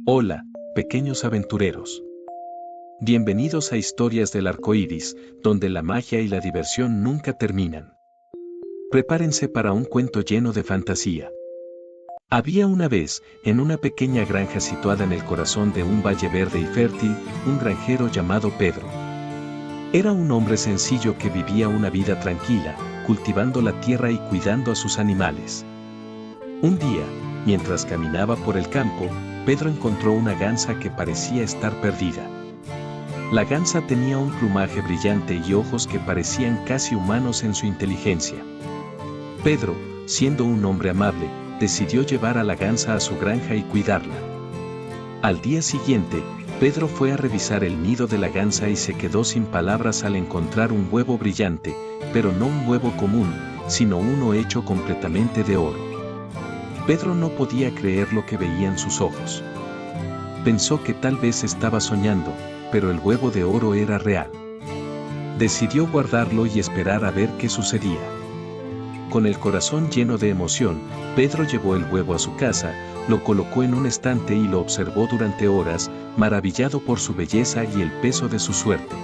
Hola, pequeños aventureros. Bienvenidos a Historias del Arcoíris, donde la magia y la diversión nunca terminan. Prepárense para un cuento lleno de fantasía. Había una vez, en una pequeña granja situada en el corazón de un valle verde y fértil, un granjero llamado Pedro. Era un hombre sencillo que vivía una vida tranquila, cultivando la tierra y cuidando a sus animales. Un día, mientras caminaba por el campo, Pedro encontró una gansa que parecía estar perdida. La gansa tenía un plumaje brillante y ojos que parecían casi humanos en su inteligencia. Pedro, siendo un hombre amable, decidió llevar a la gansa a su granja y cuidarla. Al día siguiente, Pedro fue a revisar el nido de la gansa y se quedó sin palabras al encontrar un huevo brillante, pero no un huevo común, sino uno hecho completamente de oro. Pedro no podía creer lo que veía en sus ojos. Pensó que tal vez estaba soñando, pero el huevo de oro era real. Decidió guardarlo y esperar a ver qué sucedía. Con el corazón lleno de emoción, Pedro llevó el huevo a su casa, lo colocó en un estante y lo observó durante horas, maravillado por su belleza y el peso de su suerte.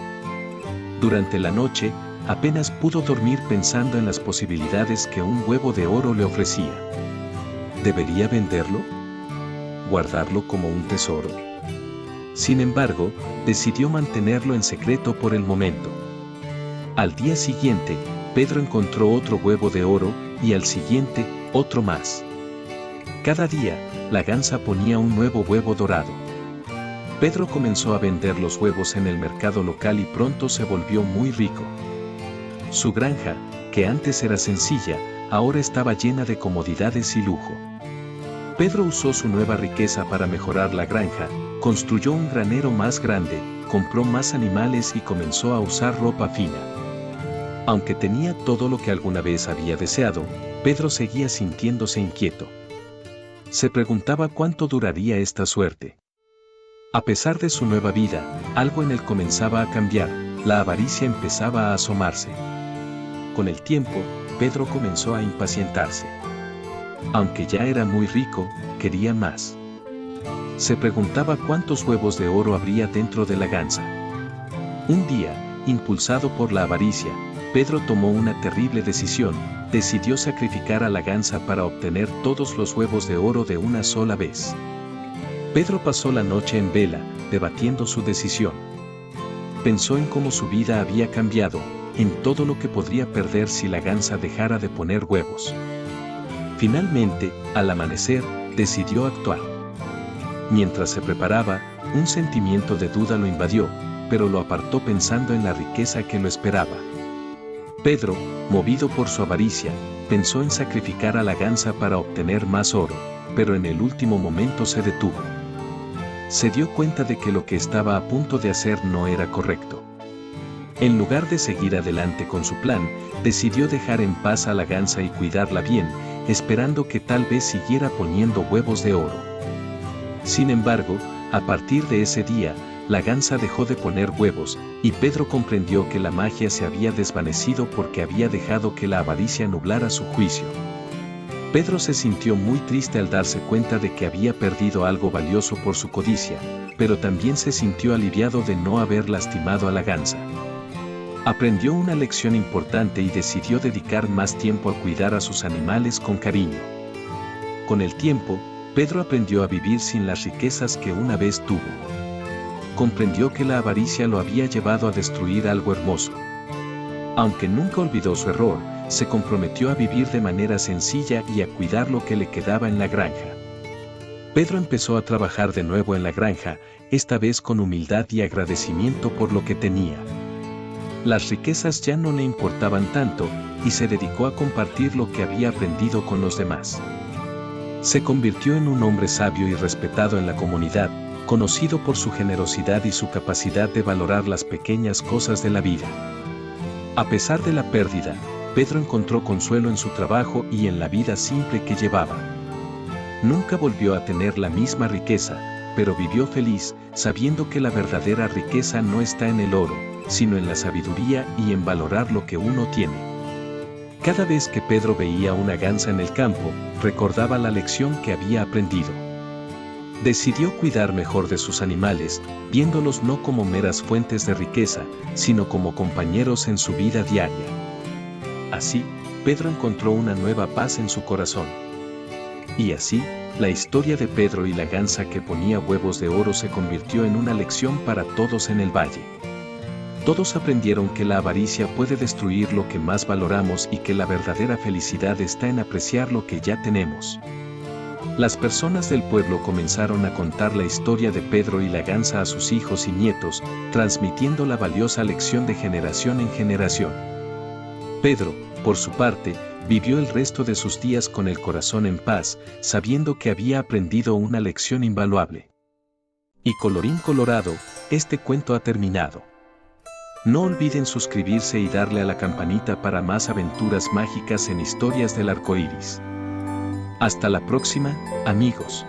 Durante la noche, apenas pudo dormir pensando en las posibilidades que un huevo de oro le ofrecía. ¿Debería venderlo? ¿Guardarlo como un tesoro? Sin embargo, decidió mantenerlo en secreto por el momento. Al día siguiente, Pedro encontró otro huevo de oro y al siguiente, otro más. Cada día, la gansa ponía un nuevo huevo dorado. Pedro comenzó a vender los huevos en el mercado local y pronto se volvió muy rico. Su granja, que antes era sencilla, ahora estaba llena de comodidades y lujo. Pedro usó su nueva riqueza para mejorar la granja, construyó un granero más grande, compró más animales y comenzó a usar ropa fina. Aunque tenía todo lo que alguna vez había deseado, Pedro seguía sintiéndose inquieto. Se preguntaba cuánto duraría esta suerte. A pesar de su nueva vida, algo en él comenzaba a cambiar, la avaricia empezaba a asomarse. Con el tiempo, Pedro comenzó a impacientarse. Aunque ya era muy rico, quería más. Se preguntaba cuántos huevos de oro habría dentro de la gansa. Un día, impulsado por la avaricia, Pedro tomó una terrible decisión, decidió sacrificar a la gansa para obtener todos los huevos de oro de una sola vez. Pedro pasó la noche en vela, debatiendo su decisión. Pensó en cómo su vida había cambiado, en todo lo que podría perder si la gansa dejara de poner huevos. Finalmente, al amanecer, decidió actuar. Mientras se preparaba, un sentimiento de duda lo invadió, pero lo apartó pensando en la riqueza que lo esperaba. Pedro, movido por su avaricia, pensó en sacrificar a la gansa para obtener más oro, pero en el último momento se detuvo. Se dio cuenta de que lo que estaba a punto de hacer no era correcto. En lugar de seguir adelante con su plan, decidió dejar en paz a la gansa y cuidarla bien, esperando que tal vez siguiera poniendo huevos de oro. Sin embargo, a partir de ese día, la gansa dejó de poner huevos, y Pedro comprendió que la magia se había desvanecido porque había dejado que la avaricia nublara su juicio. Pedro se sintió muy triste al darse cuenta de que había perdido algo valioso por su codicia, pero también se sintió aliviado de no haber lastimado a la gansa. Aprendió una lección importante y decidió dedicar más tiempo a cuidar a sus animales con cariño. Con el tiempo, Pedro aprendió a vivir sin las riquezas que una vez tuvo. Comprendió que la avaricia lo había llevado a destruir algo hermoso. Aunque nunca olvidó su error, se comprometió a vivir de manera sencilla y a cuidar lo que le quedaba en la granja. Pedro empezó a trabajar de nuevo en la granja, esta vez con humildad y agradecimiento por lo que tenía. Las riquezas ya no le importaban tanto, y se dedicó a compartir lo que había aprendido con los demás. Se convirtió en un hombre sabio y respetado en la comunidad, conocido por su generosidad y su capacidad de valorar las pequeñas cosas de la vida. A pesar de la pérdida, Pedro encontró consuelo en su trabajo y en la vida simple que llevaba. Nunca volvió a tener la misma riqueza, pero vivió feliz, sabiendo que la verdadera riqueza no está en el oro, sino en la sabiduría y en valorar lo que uno tiene. Cada vez que Pedro veía una gansa en el campo, recordaba la lección que había aprendido. Decidió cuidar mejor de sus animales, viéndolos no como meras fuentes de riqueza, sino como compañeros en su vida diaria. Así, Pedro encontró una nueva paz en su corazón. Y así, la historia de Pedro y la gansa que ponía huevos de oro se convirtió en una lección para todos en el valle. Todos aprendieron que la avaricia puede destruir lo que más valoramos y que la verdadera felicidad está en apreciar lo que ya tenemos. Las personas del pueblo comenzaron a contar la historia de Pedro y la gansa a sus hijos y nietos, transmitiendo la valiosa lección de generación en generación. Pedro, por su parte, vivió el resto de sus días con el corazón en paz, sabiendo que había aprendido una lección invaluable. Y colorín colorado, este cuento ha terminado. No olviden suscribirse y darle a la campanita para más aventuras mágicas en Historias del Arcoíris. Hasta la próxima, amigos.